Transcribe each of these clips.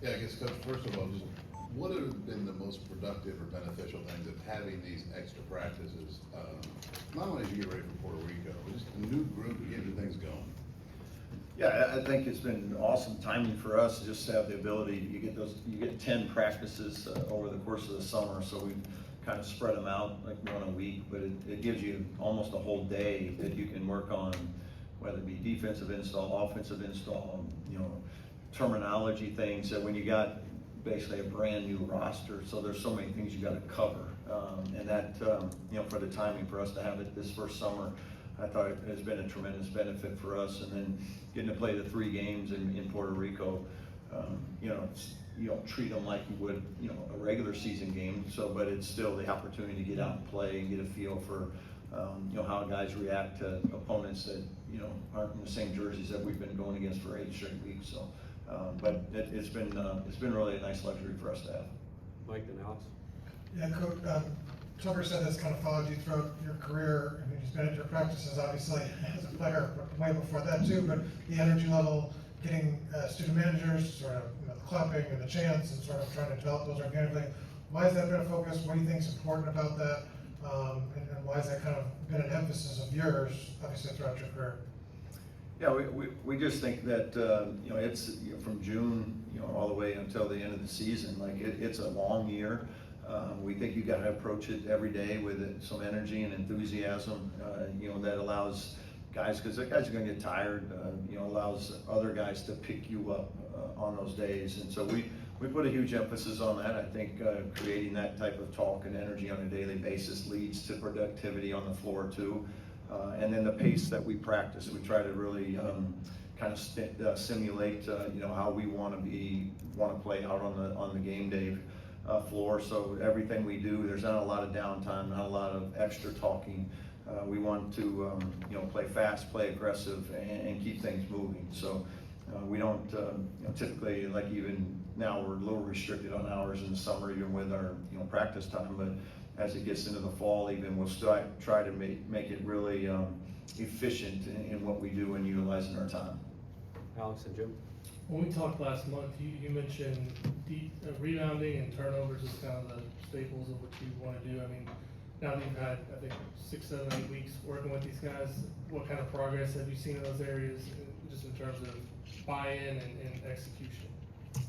Yeah, I guess, Coach, first of all, just what have been the most productive or beneficial things of having these extra practices? Not only as you get ready for Puerto Rico, but just a new group to get your things going. Yeah, I think it's been awesome timing for us just to have the ability, you get 10 practices over the course of the summer, so we kind of spread them out like one a week, but it gives you almost a whole day that you can work on, whether it be defensive install, offensive install, terminology things that when you got basically a brand new roster, so there's so many things you got to cover, and that for the timing for us to have it this first summer, I thought it has been a tremendous benefit for us. And then getting to play the 3 games in Puerto Rico, you don't treat them like you would a regular season game, but it's still the opportunity to get out and play and get a feel for how guys react to opponents that aren't in the same jerseys that we've been going against for 8 straight weeks. So but it's been really a nice luxury for us to have. Mike and Alex. Yeah, Coach, Tucker said that's kind of followed you throughout your career. I mean, he's been at your practices, obviously, as a player, but way before that too, but the energy level, getting student managers, sort of, the clapping and the chants and sort of trying to develop those organically. Why has that been a focus? What do you think is important about that? And why has that kind of been an emphasis of yours, obviously, throughout your career? Yeah, we just think that it's from June all the way until the end of the season. Like it's a long year. We think you got to approach it every day with some energy and enthusiasm. That allows guys, because the guys are going to get tired. Allows other guys to pick you up on those days, and so we put a huge emphasis on that. I think creating that type of talk and energy on a daily basis leads to productivity on the floor too. And then the pace that we practice, we try to really kind of simulate, how we want to play out on the game day floor. So everything we do, there's not a lot of downtime, not a lot of extra talking. We want to, play fast, play aggressive, and keep things moving. So we don't typically, like even now, we're a little restricted on hours in the summer, even with our practice time, but as it gets into the fall, even we'll try to make it really efficient in what we do and utilizing our time. Alex and Jim. When we talked last month, you mentioned rebounding and turnovers as kind of the staples of what you want to do. I mean, now that you've had, I think, 6, 7, 8 weeks working with these guys, what kind of progress have you seen in those areas, just in terms of buy-in and execution?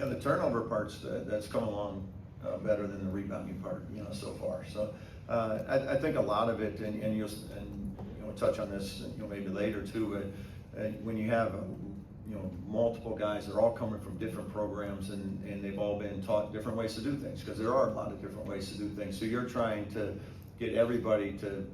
Yeah, the turnover part's that's come along better than the rebounding part, so far. So I think a lot of it, and you'll touch on this, maybe later too. But when you have multiple guys, they're all coming from different programs, and they've all been taught different ways to do things, because there are a lot of different ways to do things. So you're trying to get everybody to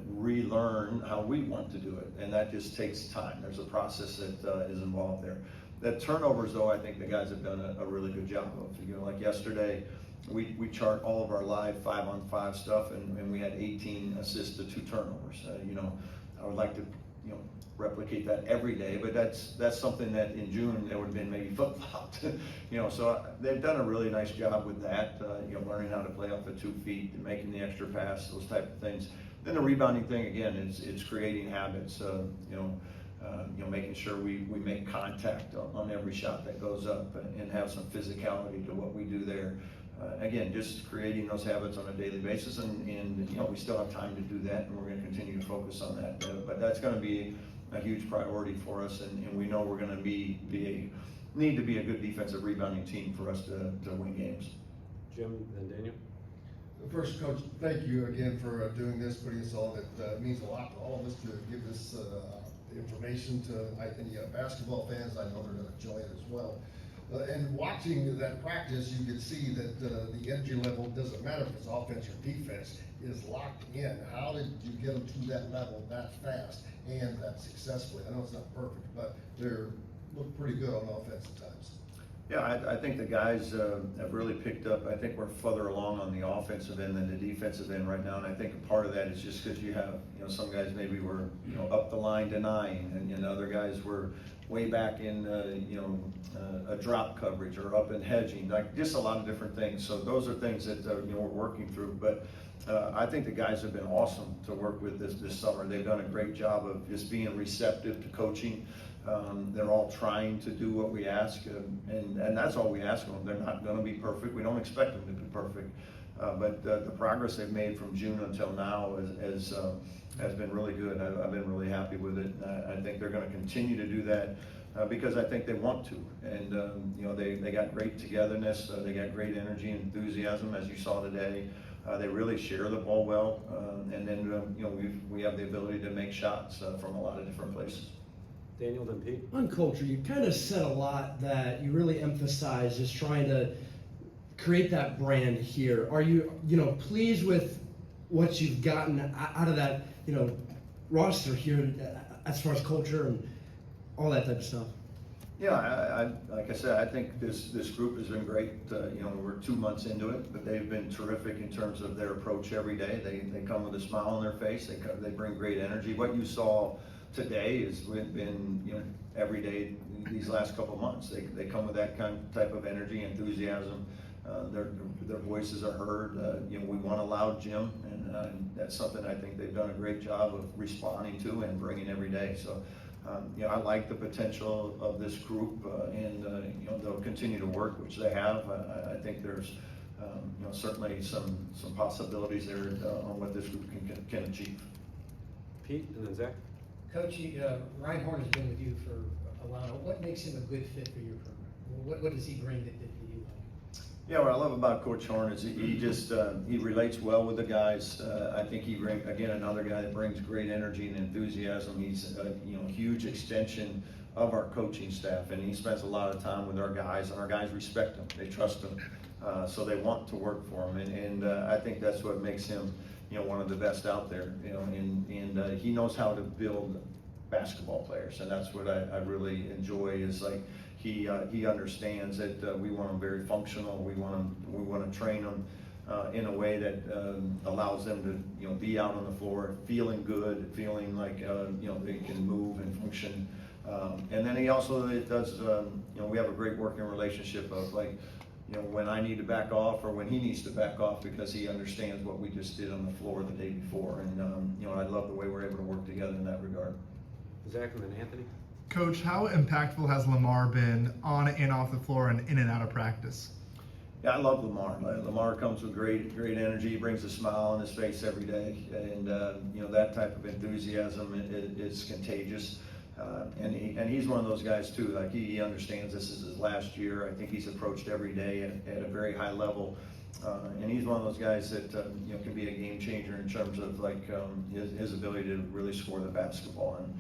relearn how we want to do it, and that just takes time. There's a process that is involved there. The turnovers, though, I think the guys have done a really good job of. Like yesterday, we chart all of our live 5-on-5 stuff, and we had 18 assists to 2 turnovers. I would like to replicate that every day, but that's something that in June there would have been maybe flip-flopped. So they've done a really nice job with that. Learning how to play off of 2 feet and making the extra pass, those type of things. Then the rebounding thing again, it's creating habits. Making sure we make contact on every shot that goes up and have some physicality to what we do there. Again, just creating those habits on a daily basis, and we still have time to do that, and we're going to continue to focus on that. But that's going to be a huge priority for us, and we know we're going to need to be a good defensive rebounding team for us to win games. Jim and Daniel. First, Coach, thank you again for doing this, putting us on. It means a lot to all of us to give this information to any basketball fans. I know they're going to enjoy it as well. And watching that practice, you can see that the energy level doesn't matter if it's offense or defense, is locked in. How did you get them to that level that fast and that successfully? I know it's not perfect, but they're look pretty good on offense at times. Yeah, I think the guys have really picked up. I think we're further along on the offensive end than the defensive end right now, and I think a part of that is just because you have, some guys maybe were, up the line denying, and other guys were way back in, a drop coverage or up in hedging, like just a lot of different things. So those are things that we're working through. But I think the guys have been awesome to work with this summer. They've done a great job of just being receptive to coaching. They're all trying to do what we ask, and that's all we ask of them. They're not gonna be perfect. We don't expect them to be perfect. But the progress they've made from June until now has been really good. I've been really happy with it. I think they're gonna continue to do that because I think they want to. And, you know, they got great togetherness. They got great energy and enthusiasm, as you saw today. They really share the ball well. And then, you know, we have the ability to make shots from a lot of different places. Daniel, then Pete. On culture, you kind of said a lot that you really emphasize just trying to create that brand here. Are you, pleased with what you've gotten out of that, roster here as far as culture and all that type of stuff? Yeah, I like I said, I think this group has been great. We're 2 months into it, but they've been terrific in terms of their approach every day. They come with a smile on their face. They bring great energy. What you saw today has been every day these last couple of months. They come with that type of energy, enthusiasm. Their voices are heard. We want a loud gym, and that's something I think they've done a great job of responding to and bringing every day. So. I like the potential of this group, and they'll continue to work, which they have. I think there's certainly some possibilities there on what this group can achieve. Pete, and then Zach. Coach, Ryan Horn has been with you for a while. What makes him a good fit for your program? What does he bring that you like? Yeah, what I love about Coach Horn is he relates well with the guys. I think he brings, again, another guy that brings great energy and enthusiasm. He's a huge extension of our coaching staff, and he spends a lot of time with our guys, and our guys respect him. They trust him, so they want to work for him, and I think that's what makes him one of the best out there. And he knows how to build basketball players, and that's what I really enjoy. Is like. He understands that we want them very functional. We want to train them in a way that allows them to be out on the floor, feeling good, feeling like they can move and function. And then he also does. We have a great working relationship of when I need to back off or when he needs to back off because he understands what we just did on the floor the day before. And I love the way we're able to work together in that regard. Zach, and then Anthony. Coach, how impactful has Lamar been on and off the floor and in and out of practice? Yeah, I love Lamar. Lamar comes with great energy. He brings a smile on his face every day, and that type of enthusiasm is contagious. And he's one of those guys too. Like he understands this is his last year. I think he's approached every day at a very high level, and he's one of those guys that can be a game changer in terms of his ability to really score the basketball. And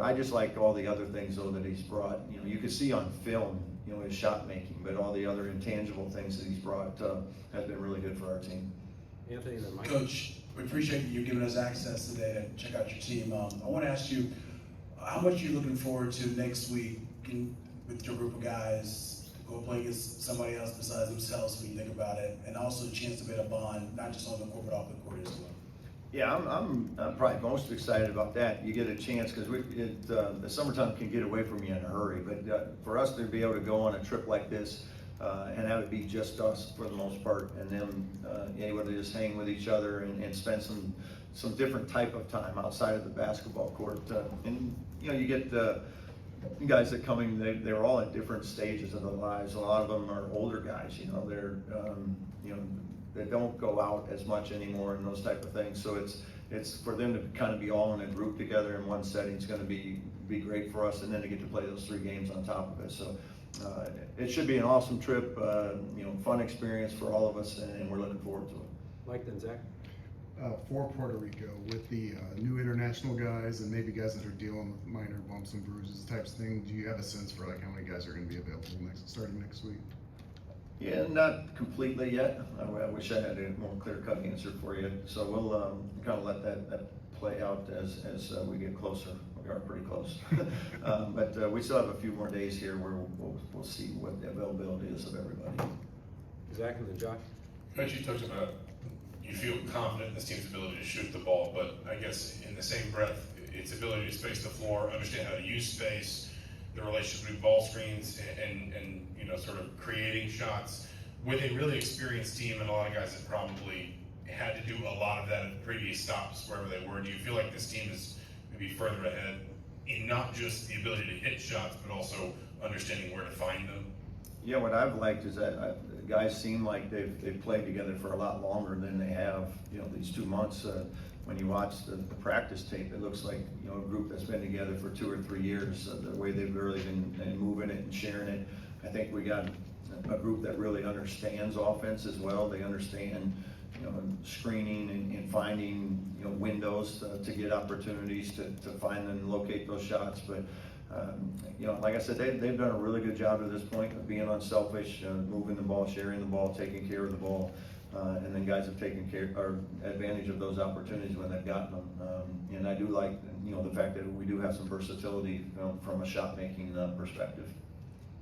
I just like all the other things though that he's brought. You can see on film, his shot making, but all the other intangible things that he's brought has been really good for our team. Anthony, then Mike. Coach, we appreciate you giving us access today to check out your team. I want to ask you, how much are you looking forward to next week with your group of guys go play against somebody else besides themselves when you think about it, and also the chance to build a bond, not just on the court but off the court as well? Yeah, I'm probably most excited about that. You get a chance because the summertime can get away from you in a hurry. But for us to be able to go on a trip like this and have it be just us for the most part, and them able to just hang with each other and spend some different type of time outside of the basketball court. And you get you guys that come in, they're all at different stages of their lives. A lot of them are older guys. They're they don't go out as much anymore and those type of things. So it's for them to kind of be all in a group together in one setting is going to be great for us, and then to get to play those 3 games on top of it. So it should be an awesome trip, fun experience for all of us, and we're looking forward to it. Mike, then Zach. For Puerto Rico, with the new international guys and maybe guys that are dealing with minor bumps and bruises types of thing, do you have a sense for how many guys are going to be available starting next week? Yeah, not completely yet. I wish I had a more clear-cut answer for you. So we'll kind of let that play out as we get closer. We are pretty close, but we still have a few more days here where we'll see what the availability is of everybody. Zach, and then Josh. Coach, you talked about you feel confident in this team's ability to shoot the ball, but I guess in the same breath, its ability to space the floor, understand how to use space, the relationship between ball screens and sort of creating shots with a really experienced team and a lot of guys that probably had to do a lot of that at previous stops wherever they were. Do you feel like this team is maybe further ahead in not just the ability to hit shots, but also understanding where to find them? Yeah, what I've liked is that the guys seem like they've played together for a lot longer than they have, these 2 months. When you watch the practice tape, it looks like, a group that's been together for 2 or 3 years, the way they've really been moving it and sharing it. I think we got a group that really understands offense as well. They understand, screening and finding, windows to get opportunities to find and locate those shots. But, like I said, they've done a really good job at this point of being unselfish, moving the ball, sharing the ball, taking care of the ball. And then guys have taken advantage of those opportunities when they've gotten them. And I do like, the fact that we do have some versatility from a shot-making perspective.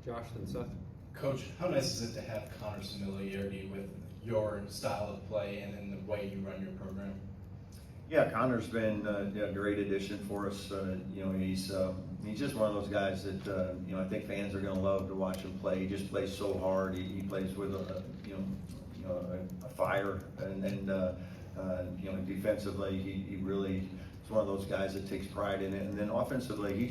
Josh, then Seth. Coach, how nice is it to have Conor's familiarity with your style of play and then the way you run your program? Yeah, Conor's been a great addition for us. He's just one of those guys that I think fans are going to love to watch him play. He just plays so hard. He plays with a fire, and defensively he really is one of those guys that takes pride in it. And then offensively, he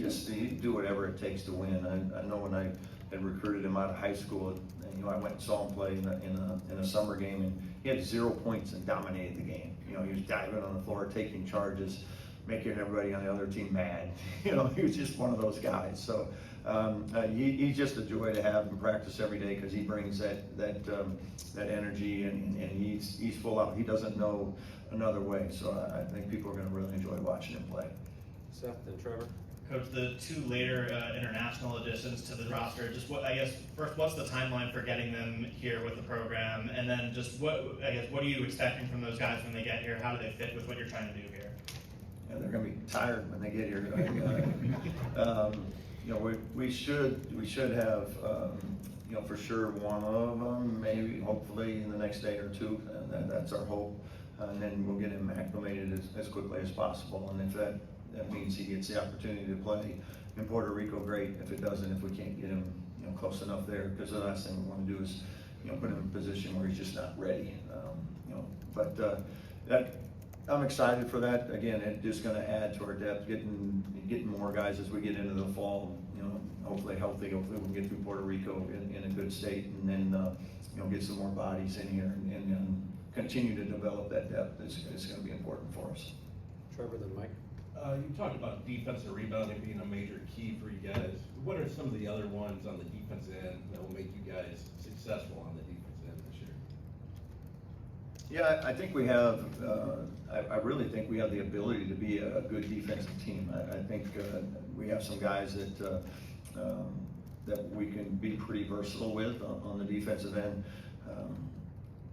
do whatever it takes to win. I know when I had recruited him out of high school, I went and saw him play in a summer game, and he had 0 points and dominated the game. He was diving on the floor, taking charges, making everybody on the other team mad. He was just one of those guys. So he's just a joy to have in practice every day, because he brings that energy, and he's full out. He doesn't know another way. So I think people are going to really enjoy watching him play. Seth, then Trevor. Coach, the 2 later international additions to the roster, just first, what's the timeline for getting them here with the program? And then just what are you expecting from those guys when they get here? How do they fit with what you're trying to do here? Yeah, they're going to be tired when they get here. We should have, for sure one of them, maybe, hopefully in the next day or 2, and that's our hope. And then we'll get him acclimated as quickly as possible. And if that means he gets the opportunity to play in Puerto Rico, great. If it doesn't, if we can't get him, close enough there, because the last thing we want to do is, put him in a position where he's just not ready. I'm excited for that. Again, it's just going to add to our depth, getting more guys as we get into the fall. Hopefully healthy. Hopefully we can get through Puerto Rico in a good state, and then get some more bodies in here and continue to develop that depth. It's going to be important for us. Trevor, then Mike. You talked about defensive rebounding being a major key for you guys. What are some of the other ones on the defense end that will make you guys successful on the defense end this year? Yeah, I think we have, I really think we have the ability to be a good defensive team. I think we have some guys that we can be pretty versatile with on the defensive end.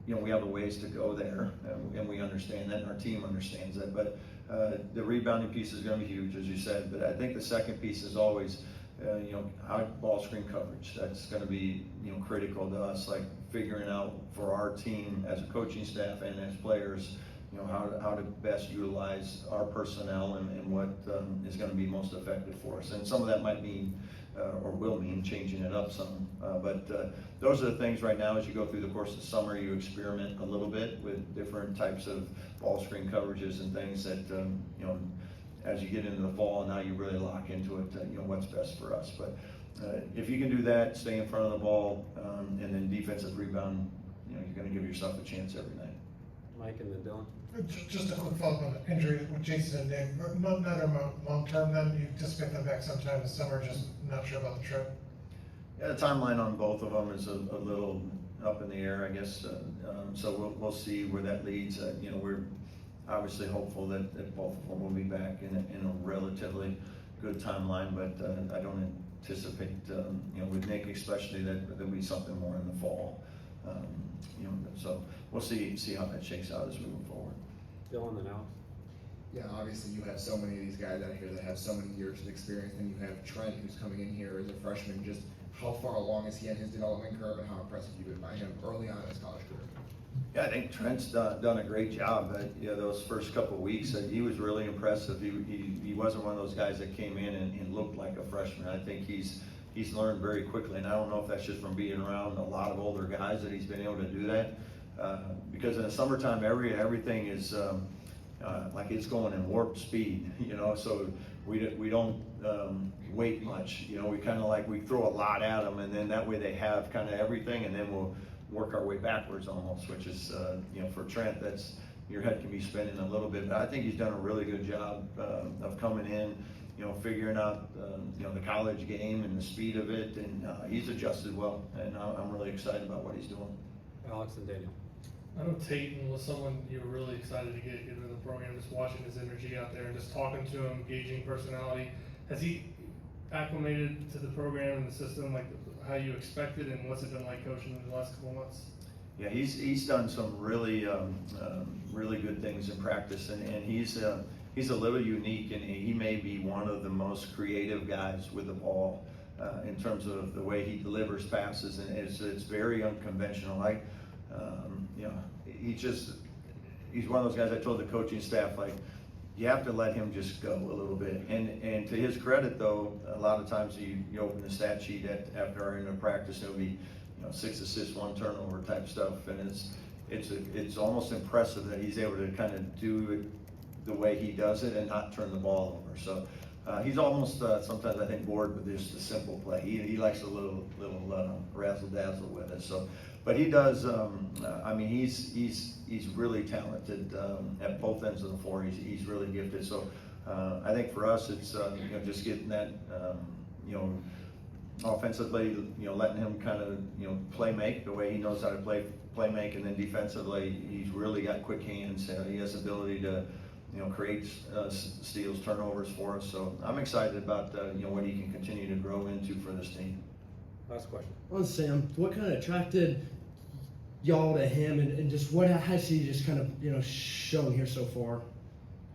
We have a ways to go there, and we understand that, and our team understands that. But the rebounding piece is going to be huge, as you said. But I think the second piece is always, how ball screen coverage. That's going to be, critical to us, like figuring out for our team as a coaching staff and as players, how to best utilize our personnel and what is going to be most effective for us. And some of that might mean, or will mean, changing it up some. But those are the things right now, as you go through the course of the summer, you experiment a little bit with different types of ball screen coverages and things that, as you get into the fall, and now you really lock into it, what's best for us. But if you can do that, stay in front of the ball, and then defensive rebound, you're going to give yourself a chance every night. Mike, and then Dylan. Just a quick follow-up on the injury with Jason and Nick. Neither long-term then, you anticipate them back sometime this summer, just not sure about the trip? Yeah, the timeline on both of them is a little up in the air, I guess. So we'll see where that leads. We're obviously hopeful that both of them will be back in a relatively good timeline, but I don't anticipate, with Nick especially, that there'll be something more in the fall. So we'll see how that shakes out as we move forward. Dylan, then Alex. Yeah, obviously you have so many of these guys out here that have so many years of experience, and you have Trent who's coming in here as a freshman. Just how far along is he in his development curve, and how impressive you've been by him early on in his college career? Yeah, I think Trent's done a great job. Those first couple of weeks, he was really impressive. He wasn't one of those guys that came in and looked like a freshman. I think he's learned very quickly, and I don't know if that's just from being around a lot of older guys that he's been able to do that. Because in the summertime, everything is like it's going in warp speed, so we don't wait much. You know, we kind of like, we throw a lot at them, and then that way they have kind of everything, and then we'll work our way backwards almost, which is, you know, for Trent, that's, your head can be spinning a little bit, but I think he's done a really good job of coming in, you know, figuring out, you know, the college game and the speed of it, and he's adjusted well, and I'm really excited about what he's doing. Alex and Daniel. I know Tatum was someone you were really excited to get into the program, just watching his energy out there and just talking to him, gauging personality. Has he acclimated to the program and the system like how you expected, and what's it been like coaching in the last couple of months? Yeah, he's done some really really good things in practice, and he's a little unique, and he may be one of the most creative guys with the ball in terms of the way he delivers passes, and it's very unconventional. You know, he's one of those guys. I told the coaching staff, like, you have to let him just go a little bit. And to his credit, though, a lot of times you open the stat sheet after our end of practice, it'll be, you know, 6 assists, 1 turnover type stuff, and it's almost impressive that he's able to kind of do it the way he does it and not turn the ball over. So he's almost sometimes, I think, bored with just a simple play. He likes a little razzle dazzle with it. So, but he does. I mean, he's really talented at both ends of the floor. He's really gifted. So I think for us, it's you know, just getting that you know, offensively, you know, letting him kind of, you know, play make the way he knows how to play make, and then defensively, he's really got quick hands. He has the ability to, you know, create steals, turnovers for us. So I'm excited about you know, what he can continue to grow into for this team. Last question. On Sam, what kind of attracted y'all to him, and just what has he just kind of, you know, shown here so far?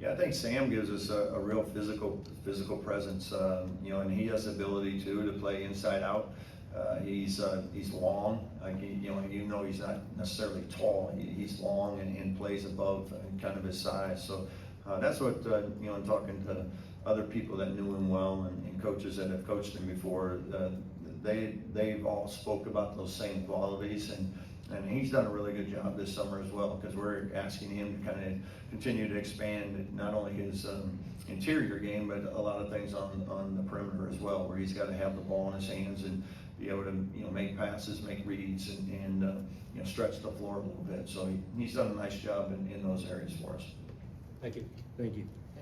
Yeah, I think Sam gives us a real physical presence, you know, and he has the ability to play inside out. He's long, like, you know, even though he's not necessarily tall, he's long and plays above and kind of his size. So that's what, you know, in talking to other people that knew him well and coaches that have coached him before, they've all spoke about those same qualities, and he's done a really good job this summer as well, because we're asking him to kind of continue to expand not only his interior game, but a lot of things on the perimeter as well, where he's got to have the ball in his hands and be able to, you know, make passes, make reads, and you know, stretch the floor a little bit. So he's done a nice job in those areas for us. Thank you. Thank you.